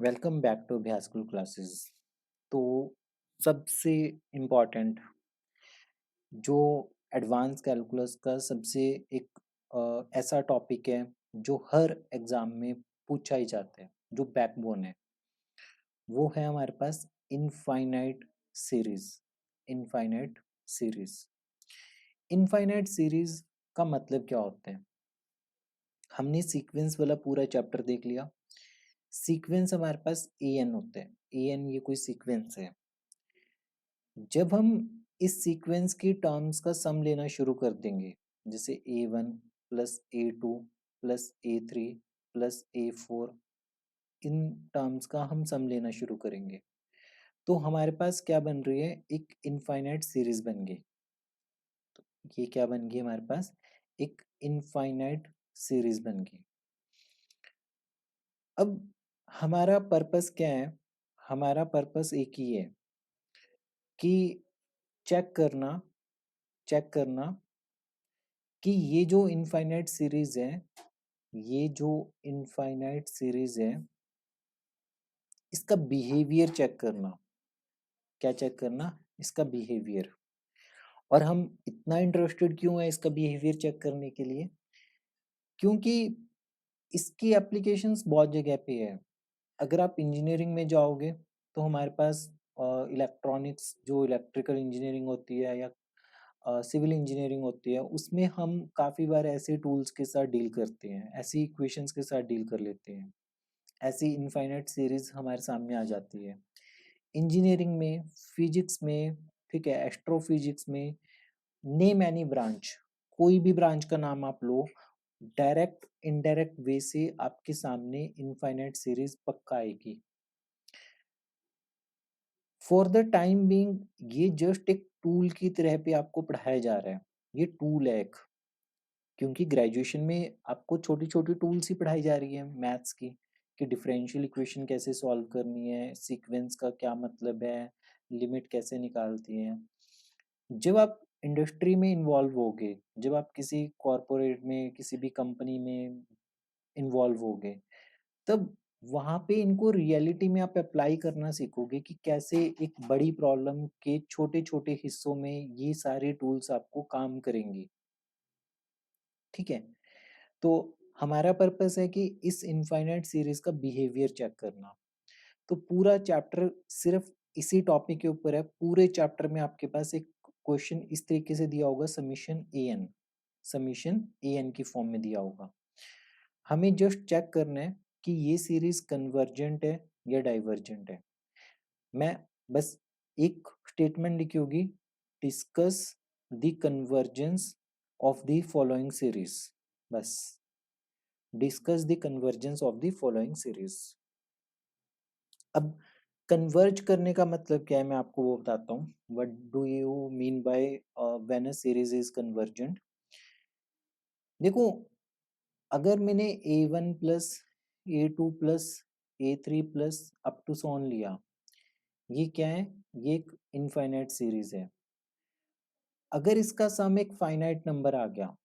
Welcome back to अभ्यास school classes. तो सबसे इम्पोर्टेंट जो एडवांस कैलकुलस का सबसे एक ऐसा टॉपिक है जो हर एग्जाम में पूछा ही जाता है, जो बैकबोन है, वो है हमारे पास infinite series. Infinite series infinite series का मतलब क्या होता है? हमने सीक्वेंस वाला पूरा चैप्टर देख लिया। सीक्वेंस हमारे पास ए एन होता है। ए एन ये कोई सीक्वेंस है। जब हम इस सीक्वेंस की टर्म्स का सम लेना शुरू कर देंगे, जैसे A1 plus A2 plus A3 plus A4, in terms का हम सम लेना शुरू करेंगे, तो हमारे पास क्या बन रही है? एक इनफाइनाइट सीरीज बन गई। तो ये क्या बन गई हमारे पास? एक इनफाइनाइट सीरीज बन गई। अब हमारा पर्पस क्या है? हमारा पर्पस एक ही है कि चेक करना चेक करना कि ये जो इनफाइनाइट सीरीज है, ये जो इनफाइनाइट सीरीज है, इसका बिहेवियर चेक करना। क्या चेक करना? इसका बिहेवियर। और हम इतना इंटरेस्टेड क्यों है इसका बिहेवियर चेक करने के लिए? क्योंकि इसकी एप्लीकेशंस बहुत जगह पे है। अगर आप इंजीनियरिंग में जाओगे तो हमारे पास इलेक्ट्रॉनिक्स, जो इलेक्ट्रिकल इंजीनियरिंग होती है या सिविल इंजीनियरिंग होती है, उसमें हम काफ़ी बार ऐसे टूल्स के साथ डील करते हैं, ऐसी इक्वेशंस के साथ डील कर लेते हैं, ऐसी इनफाइनाइट सीरीज हमारे सामने आ जाती है। इंजीनियरिंग में, फिजिक्स में, ठीक है, एस्ट्रोफिजिक्स में, नेम एनी ब्रांच, कोई भी ब्रांच का नाम आप लो, डायरेक्ट इनडायरेक्ट वे से आपके सामने इनफाइनाइट सीरीज पक्का आएगी। फॉर द टाइम बीइंग ये जस्ट एक टूल की तरह पे आपको पढ़ाया जा रहा है। ये टूल है एक, क्योंकि ग्रेजुएशन में आपको छोटी छोटी टूल्स ही पढ़ाई जा रही है मैथ्स की, कि डिफरेंशियल इक्वेशन कैसे सॉल्व करनी है, सीक्वेंस का क्या मतलब है, लिमिट कैसे निकालती है। जब आप इंडस्ट्री में इन्वॉल्व होगे, जब आप किसी कॉरपोरेट में, किसी भी कंपनी में इन्वॉल्व होगे, तब वहाँ पे इनको रियलिटी में आप अप्लाई करना सीखोगे कि कैसे एक बड़ी प्रॉब्लम के छोटे छोटे हिस्सों में ये सारे टूल्स आपको काम करेंगी। ठीक है, तो हमारा पर्पस है कि इस इनफाइनाइट सीरीज का बिहेवियर चेक करना। तो पूरा चैप्टर सिर्फ इसी टॉपिक के ऊपर है। पूरे चैप्टर में आपके पास एक क्वेश्चन इस तरीके से दिया होगा, समीशन ए एन की फॉर्म में दिया होगा। हमें जस्ट चेक करना है कि ये सीरीज कन्वर्जेंट है या डाइवर्जेंट है। मैं बस एक स्टेटमेंट लिखी होगी, discuss the convergence of the following series. बस, discuss the convergence of the following series. अब कन्वर्ज करने का मतलब क्या है, मैं आपको वो बताता हूँ। What do you mean by when a series is convergent? देखो, अगर मैंने A1 plus A2 plus A3 plus up to सॉन लिया, ये क्या है? ये एक इनफाइनाइट सीरीज है। अगर इसका सम एक फाइनाइट नंबर आ गया,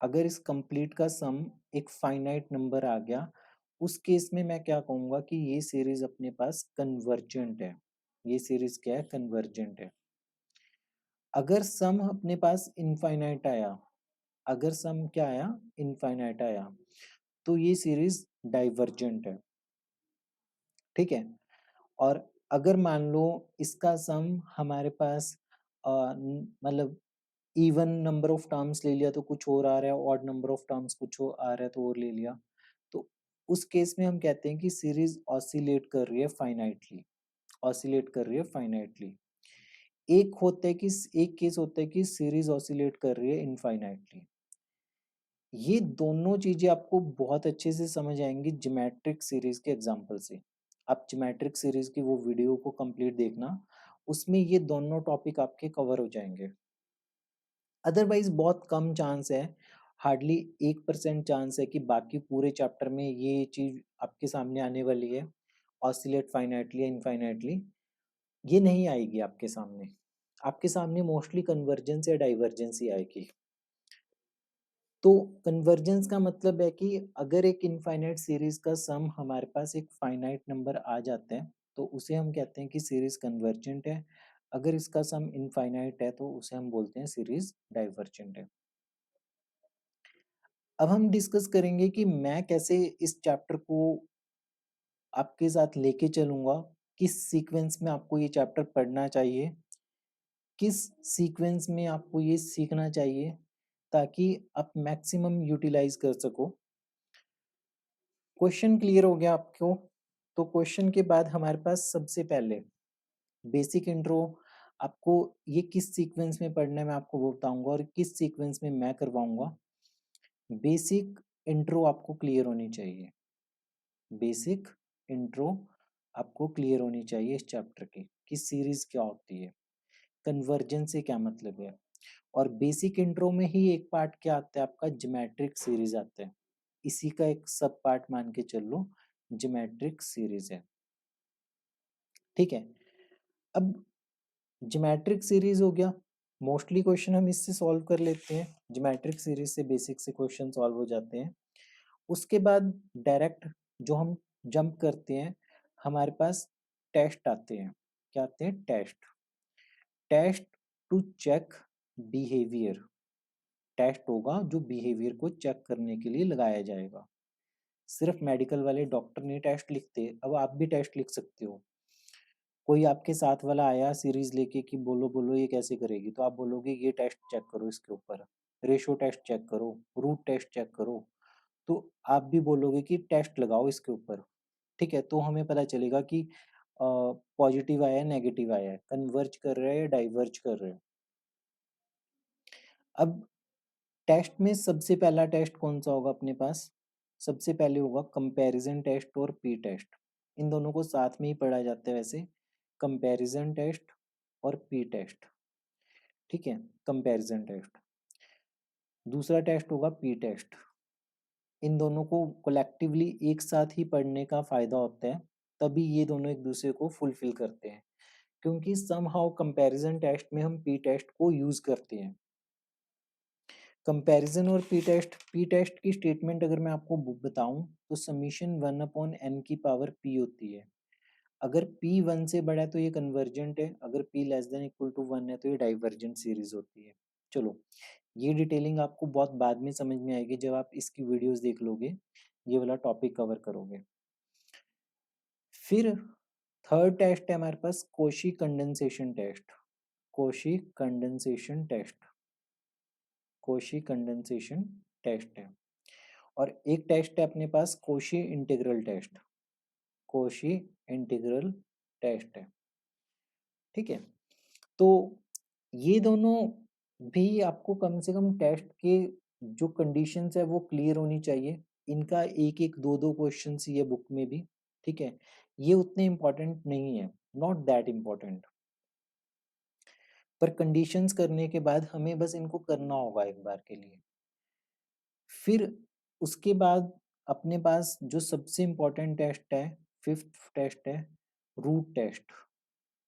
अगर इस कंप्लीट का सम एक फाइनाइट नंबर आ गया, उस केस में मैं क्या कहूंगा कि ये सीरीज अपने पास कन्वर्जेंट है। ये सीरीज क्या है? कन्वर्जेंट है। अगर सम अपने पास इनफाइनाइट आया, अगर सम क्या आया? इनफाइनाइट आया, तो ये सीरीज डाइवर्जेंट है। ठीक है। और अगर मान लो इसका सम हमारे पास मतलब इवन नंबर ऑफ टर्म्स ले लिया तो कुछ और आ रहा है, ऑड नंबर ऑफ टर्म्स कुछ और आ रहा है तो और ले लिया, तो उस केस में हम कहते हैं कि सीरीज ऑसिलेट कर रही है फाइनाइटली। ऑसिलेट कर रही है फाइनाइटली। एक केस होता है कि सीरीज ऑसिलेट कर रही है इनफाइनाइटली। ये दोनों चीजें आपको बहुत अच्छे से समझ आएंगी ज्योमेट्रिक सीरीज के एग्जांपल से। आप ज्योमेट्रिक सीरीज की वो वीडियो को कंप्लीट देखना, उसमें ये दोनों टॉपिक आपके कवर हो जाएंगे। अदरवाइज बहुत कम चांस है, हार्डली 1% चांस है कि बाकी पूरे चैप्टर में ये चीज आपके सामने आने वाली है, ऑसिलेट फाइनाइटली या इनफाइनाइटली। ये नहीं आएगी आपके सामने। आपके सामने मोस्टली कन्वर्जेंस या डाइवर्जेंस ही आएगी। तो कन्वर्जेंस का मतलब है कि अगर एक इनफाइनाइट सीरीज का सम हमारे पास एक फाइनाइट नंबर आ जाता है तो उसे हम कहते हैं कि सीरीज कन्वर्जेंट है। अगर इसका सम इनफाइनाइट है तो उसे हम बोलते हैं सीरीज डाइवर्जेंट है। अब हम डिस्कस करेंगे कि मैं कैसे इस चैप्टर को आपके साथ लेके चलूंगा, किस सीक्वेंस में आपको ये चैप्टर पढ़ना चाहिए, किस सीक्वेंस में आपको ये सीखना चाहिए ताकि आप मैक्सिमम यूटिलाइज कर सको। क्वेश्चन क्लियर हो गया आपको? तो क्वेश्चन के बाद हमारे पास सबसे पहले बेसिक इंट्रो, आपको ये किस सीक्वेंस में पढ़ना है मैं आपको बताऊंगा और किस सीक्वेंस में मैं करवाऊंगा। बेसिक इंट्रो आपको क्लियर होनी चाहिए, बेसिक इंट्रो आपको क्लियर होनी चाहिए इस चैप्टर की कि सीरीज क्या होती है, कन्वर्जेंस से क्या मतलब है। और बेसिक इंट्रो में ही एक पार्ट क्या आता है आपका, ज्योमेट्रिक सीरीज आता है, इसी का एक सब पार्ट मान के चल लो ज्योमेट्रिक सीरीज है। ठीक है, अब ज्योमेट्रिक सीरीज हो गया, मोस्टली क्वेश्चन हम इससे सॉल्व कर लेते हैं, ज्योमेट्रिक सीरीज से बेसिक से क्वेश्चन सॉल्व हो जाते हैं। उसके बाद डायरेक्ट जो हम जंप करते हैं, हमारे पास टेस्ट आते हैं। क्या आते हैं? Test. Test to check behaviour, test होगा जो बिहेवियर को चेक करने के लिए लगाया जाएगा। सिर्फ मेडिकल वाले डॉक्टर नहीं टेस्ट लिखते, अब आप भी टेस्ट लिख सकते हो। कोई आपके साथ वाला आया सीरीज लेके कि बोलो बोलो ये कैसे करेगी, तो आप बोलोगे ये टेस्ट चेक करो, इसके ऊपर रेशो टेस्ट चेक करो, रूट टेस्ट चेक करो, तो आप भी बोलोगे कि टेस्ट लगाओ इसके ऊपर। ठीक है, तो हमें पता चलेगा कि पॉजिटिव आया है नेगेटिव आया है, कन्वर्ज कर रहे हैं डाइवर्ज कर रहे हैं। अब टेस्ट में सबसे पहला टेस्ट कौन सा होगा अपने पास? सबसे पहले होगा कंपैरिजन टेस्ट और पी टेस्ट। इन दोनों को साथ में ही पढ़ा जाता है वैसे, कंपैरिजन टेस्ट और पी टेस्ट। ठीक है, कंपैरिजन टेस्ट। दूसरा टेस्ट होगा पी टेस्ट। इन दोनों को कलेक्टिवली एक साथ ही पढ़ने का फायदा होता है, तभी ये दोनों एक दूसरे को फुलफिल करते हैं, क्योंकि समहाउ कंपैरिजन टेस्ट में हम पी टेस्ट को यूज करते हैं। कंपैरिजन और पी टेस्ट की स्टेटमेंट अगर मैं आपको बताऊं तो समीशन 1/n की पावर p होती है। अगर p 1 से बड़ा है तो ये कन्वर्जेंट है, अगर p less than equal to 1 है तो ये डाइवर्जेंट सीरीज होती है। चलो, ये डिटेलिंग आपको बहुत बाद में समझ में आएगी जब आप इसकी वीडियोस देख लोगे, ये वाला टॉपिक कवर करोगे। फिर थर्ड टेस्ट है हमारे पास Cauchy condensation test. Cauchy condensation test, Cauchy condensation test है। और एक टेस्ट है अपने पास Cauchy integral test, Cauchy integral test है। ठीक है, तो ये दोनों भी आपको कम से कम टेस्ट के जो कंडीशंस है वो क्लियर होनी चाहिए। इनका एक एक दो दो क्वेश्चन ये बुक में भी। ठीक है, ये उतने इम्पोर्टेंट नहीं है, नॉट दैट इम्पोर्टेंट, पर कंडीशंस करने के बाद हमें बस इनको करना होगा एक बार के लिए। फिर उसके बाद अपने पास जो सबसे इम्पोर्टेंट टेस्ट है, फिफ्थ टेस्ट है रूट टेस्ट।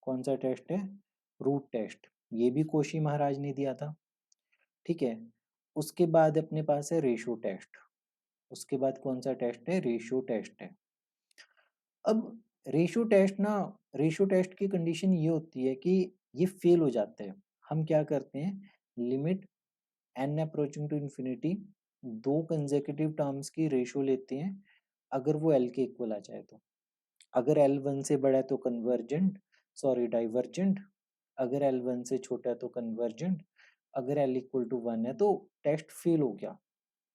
कौन सा टेस्ट है? Root test. ये भी कोशी महाराज ने दिया था। ठीक है, उसके बाद अपने पास है रेशो टेस्ट। उसके बाद कौन सा टेस्ट है? रेशो टेस्ट है। अब रेशो टेस्ट ना, रेशो टेस्ट की कंडीशन ये होती है कि ये फेल हो जाते हैं। हम क्या करते हैं, limit n approaching to infinity दो कंसेक्यूटिव टर्म्स की रेशो लेते हैं, अगर वो l के इक्वल आ जाए तो। अगर l 1 से बड़ा है तो कन्वर्जेंट, सॉरी डाइवर्जेंट, अगर l 1 से छोटा है तो कन्वर्जेंट, अगर l इक्वल टू 1 है तो टेस्ट फेल हो गया।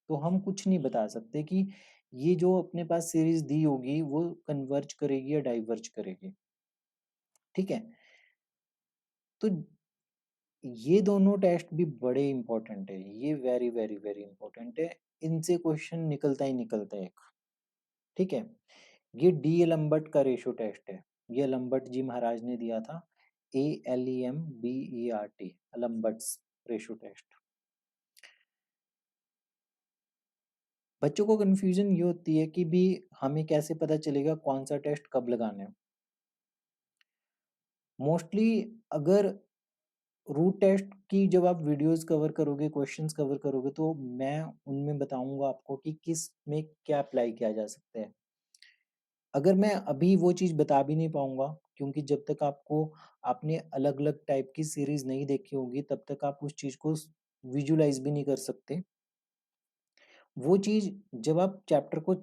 तो हम कुछ नहीं बता सकते कि ये जो अपने पास सीरीज दी होगी वो कन्वर्ज करेगी या डाइवर्ज करेगी। ठीक है, तो ये दोनों टेस्ट भी बड़े इंपॉर्टेंट है, ये वेरी वेरी वेरी इंपॉर्टेंट है, इनसे क्वेश्चन निकलता ही निकलता है एक। ठीक है, ये डी एलम्बर्ट का रेशो टेस्ट है, ये एलम्बर्ट जी महाराज ने दिया था, ALEMBERT, एलम्बर्ट्स रेशो टेस्ट। बच्चों को कंफ्यूजन ये होती है कि भी हमें कैसे पता चलेगा कौन सा टेस्ट कब लगाना है। मोस्टली अगर रूट टेस्ट की जब आप वीडियोस कवर करोगे, क्वेश्चंस कवर करोगे, तो मैं उनमें बताऊंगा आपको कि किस में क्या अप्लाई किया जा सकता है। अगर मैं अभी वो चीज़ बता भी नहीं पाऊंगा, क्योंकि जब तक आपने अलग अलग टाइप की सीरीज नहीं देखी होगी, तब तक आप उस चीज़ को विजुलाइज भी नहीं कर सकते। वो चीज़ जब आप चैप्टर को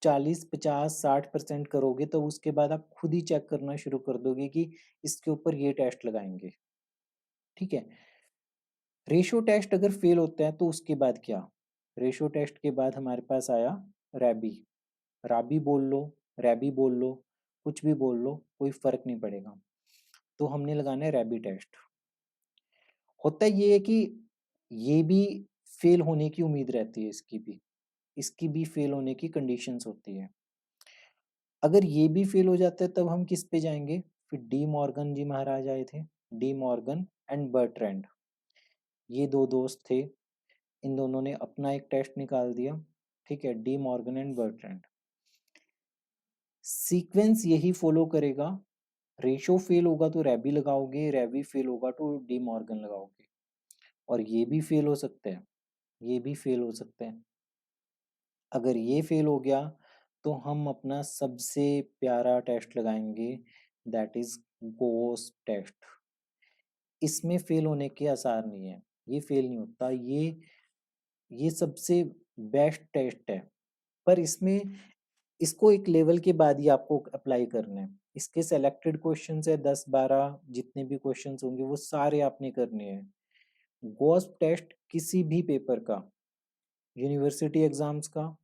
40, 50, 60% करोगे, तो उसके बाद आप खुद ही चेक करना शुरू कर दोगे कि इसके ऊपर ये टेस्ट लगाएंगे। ठीक है। रेशो टेस्ट अगर फेल होता है तो उसके बाद क्या? रेशो टेस्ट के बाद हमारे पास आया रैबी। राबी बोल लो, रैबी बोल लो, कुछ भी बोल लो, कोई फर्क नहीं पड़ेगा। तो हमने लगाना है रैबी टेस्ट। होता ये है कि ये भी फेल होने की उम्मीद रहती है, इसकी भी फेल होने की कंडीशंस होती है। अगर ये भी फेल हो जाता है, तब हम किस पे जाएंगे? फिर डी मॉर्गन जी महाराज आए थे, डी मॉर्गन एंड बर्ट्रैंड। ये दो दोस्त थे, इन दोनों ने अपना एक टेस्ट निकाल दिया। ठीक है, De Morgan and Bertrand. Sequence यही फॉलो करेगा। रेशो फेल होगा तो रैबी लगाओगे, रैबी फेल होगा तो डी मॉर्गन लगाओगे। और ये भी फेल हो सकता है, ये भी फेल हो सकता है। अगर ये फेल हो गया, तो हम अपना सबसे प्यारा टेस्ट लगाएंगे, दैट इज गोस टेस्ट। इसमें फेल होने के आसार नहीं है, ये फेल नहीं होता, ये सबसे बेस्ट टेस्ट है। पर इसमें इसको एक लेवल के बाद ही आपको अप्लाई करना है। इसके सेलेक्टेड क्वेश्चन है 10-12, जितने भी क्वेश्चन होंगे वो सारे आपने करने हैं। गोस्प टेस्ट किसी भी पेपर का, यूनिवर्सिटी एग्जाम्स का,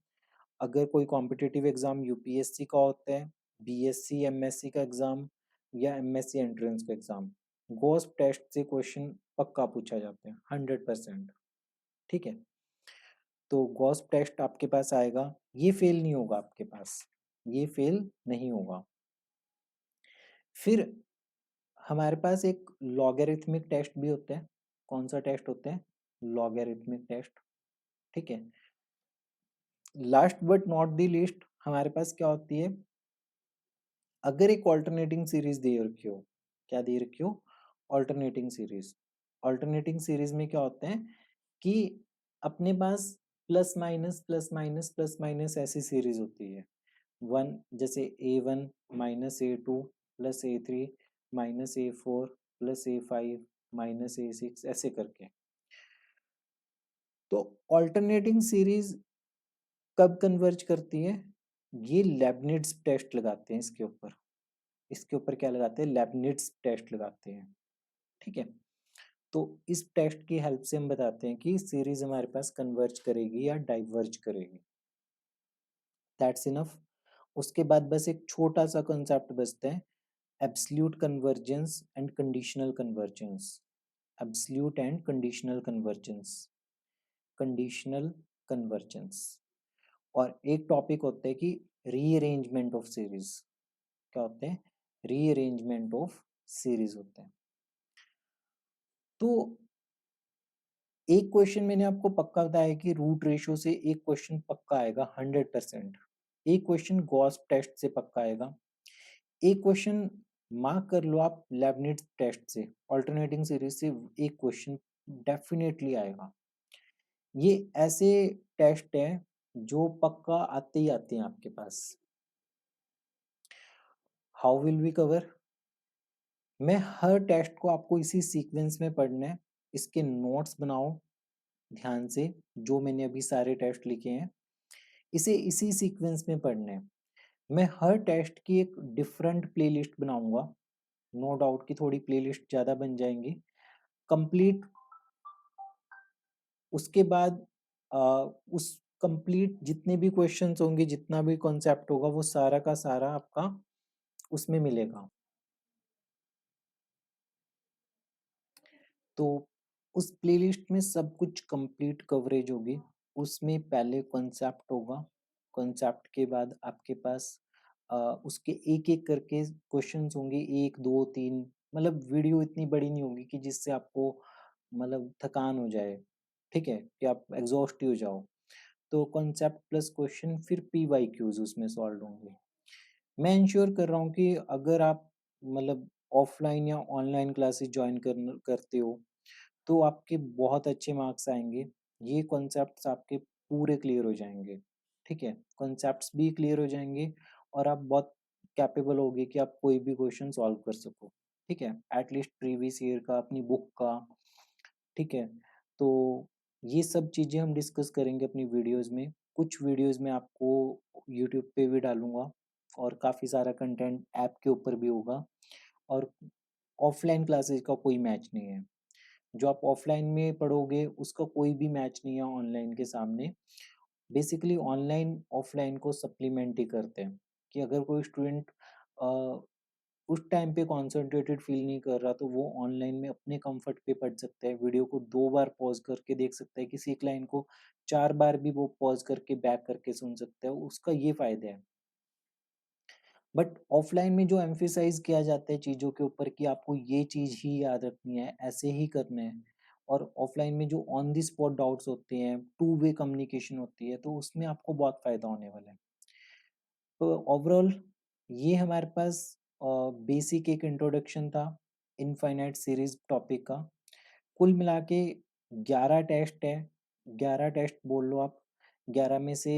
अगर कोई कॉम्पिटिटिव एग्जाम यूपीएससी का होता है, बीएससी एमएससी का एग्जाम, या एमएससी एंट्रेंस का एग्जाम, गोस्प टेस्ट से क्वेश्चन पक्का पूछा जाता है 100%। ठीक है। तो गॉस्प टेस्ट आपके पास आएगा, ये फेल नहीं होगा आपके पास, ये फेल नहीं होगा। फिर हमारे पास एक लॉगरिथमिक टेस्ट भी होता है। कौन सा टेस्ट होता है? Logarithmic test. ठीक है। Last but not the least हमारे पास क्या होती है? अगर एक ऑल्टरनेटिंग सीरीज दे रखी हो, क्या दे रखी हो? Alternating series. ऑल्टरनेटिंग सीरीज में क्या होता है कि अपने पास plus minus plus minus plus minus ऐसी सीरीज होती है। वन, जैसे A1 -A2 plus A3 -A4 plus A5 -A6, ऐसे करके। तो ऑल्टरनेटिंग सीरीज कब कन्वर्ज करती है? ये लेबनिट्ज टेस्ट लगाते हैं इसके ऊपर। इसके ऊपर क्या लगाते हैं? लेबनिट्ज टेस्ट लगाते हैं। ठीक है। तो इस टेस्ट की हेल्प से हम बताते हैं कि सीरीज हमारे पास कन्वर्ज करेगी या डाइवर्ज करेगी। That's enough. उसके बाद बस एक छोटा सा कंसेप्ट बचता है, absolute convergence and conditional convergence. Absolute and conditional convergence, conditional convergence. और एक टॉपिक होता है कि रीअरेंजमेंट ऑफ सीरीज। क्या होते हैं? रीअरेंजमेंट ऑफ सीरीज होते हैं। तो एक क्वेश्चन मैंने आपको पक्का बताया कि रूट रेशो से एक क्वेश्चन पक्का आएगा 100%। एक क्वेश्चन गॉस टेस्ट से पक्का आएगा। एक क्वेश्चन मार्क कर लो आप लेबनिट्ज टेस्ट से, ऑल्टरनेटिंग सीरीज से एक क्वेश्चन डेफिनेटली आएगा। ये ऐसे टेस्ट हैं जो पक्का आते ही आते हैं आपके पास। How will we cover? मैं हर टेस्ट को आपको इसी सीक्वेंस में पढ़ना है। इसके नोट्स बनाओ ध्यान से, जो मैंने अभी सारे टेस्ट लिखे हैं, इसे इसी सीक्वेंस में पढ़ना है। मैं हर टेस्ट की एक डिफरेंट प्लेलिस्ट बनाऊंगा, नो डाउट कि थोड़ी प्लेलिस्ट ज़्यादा बन जाएंगी कंप्लीट। उसके बाद उस कंप्लीट जितने भी क्वेश्चंस होंगे, जितना भी कॉन्सेप्ट होगा, वो सारा का सारा आपका उसमें मिलेगा। तो उस प्लेलिस्ट में सब कुछ कंप्लीट कवरेज होगी। उसमें पहले कॉन्सेप्ट होगा, कॉन्सेप्ट के बाद आपके पास उसके एक एक करके क्वेश्चंस होंगे, 1 2 3। मतलब वीडियो इतनी बड़ी नहीं होगी कि जिससे आपको मतलब थकान हो जाए। ठीक है, कि आप एग्जॉस्ट ही हो जाओ। तो कॉन्सेप्ट प्लस क्वेश्चन, फिर PYQs उसमें सॉल्व होंगे। मैं इंश्योर कर रहा हूँ कि अगर आप मतलब ऑफलाइन या ऑनलाइन क्लासेस जॉइन करते हो, तो आपके बहुत अच्छे मार्क्स आएँगे। ये कॉन्सेप्ट्स आपके पूरे क्लियर हो जाएँगे, ठीक है? कॉन्सेप्ट्स भी क्लियर हो जाएँगे और आप बहुत कैपेबल होगे कि आप कोई भी क्वेश्चन सॉल्व कर सको, ठीक है? एट लीस्ट प्रीवियस ईयर का, अपनी बुक का, ठीक है? तो ये सब चीज़ें हम डिस्कस करेंगे अपनी वीडियोज़ में। कुछ वीडियोज़ मैं आपको यूट्यूब पे भी डालूँगा और काफ़ी सारा कंटेंट ऐप के ऊपर भी होगा और ऑफलाइन क्लासेस का कोई मैच नहीं है। जो आप ऑफलाइन में पढ़ोगे उसका कोई भी मैच नहीं है ऑनलाइन के सामने। बेसिकली ऑनलाइन ऑफलाइन को सप्लीमेंट ही करते हैं कि अगर कोई स्टूडेंट अ, उस टाइम पे कॉन्सन्ट्रेटेड फ़ील नहीं कर रहा तो वो ऑनलाइन में अपने कम्फ़र्ट पे पढ़ सकता है। वीडियो को 2 बार पॉज़ करके देख सकता है, किसी एक लाइन को 4 बार भी वो पॉज़ करके बैक करके सुन सकता है, उसका ये फ़ायदा है। बट ऑफलाइन में जो एम्फसाइज़ किया जाता है चीज़ों के ऊपर कि आपको ये चीज़ ही याद रखनी है, ऐसे ही करना है और ऑफलाइन में जो ऑन द स्पॉट डाउट्स होते हैं, टू वे कम्युनिकेशन होती है, तो उसमें आपको बहुत फ़ायदा होने वाला है। तो ओवरऑल ये हमारे पास बेसिक एक इंट्रोडक्शन था इनफाइनाइट सीरीज़ टॉपिक का। कुल मिला के 11 टेस्ट है, 11 टेस्ट बोल लो आप, 11 में से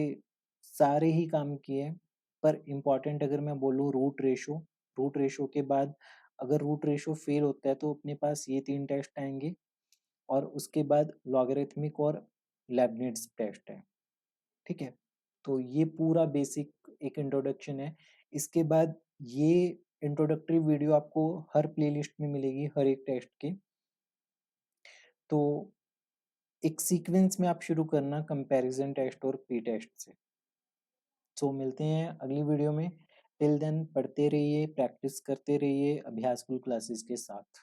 सारे ही काम किए हैं, पर इम्पोर्टेंट अगर मैं बोलूँ रूट रेशो के बाद अगर रूट रेशो फेल होता है तो अपने पास ये 3 टेस्ट आएँगे और उसके बाद लॉगरिथमिक और लेबनिज़ टेस्ट है, ठीक है? तो ये पूरा बेसिक एक इंट्रोडक्शन है। इसके बाद ये इंट्रोडक्टरी वीडियो आपको हर प्लेलिस्ट में मिलेगी हर एक टेस्ट के। तो एक सीक्वेंस में आप शुरू करना कंपैरिजन टेस्ट और प्री टेस्ट से। सो मिलते हैं अगली वीडियो में। टिल देन पढ़ते रहिए, प्रैक्टिस करते रहिए अभ्यास क्लासेस के साथ।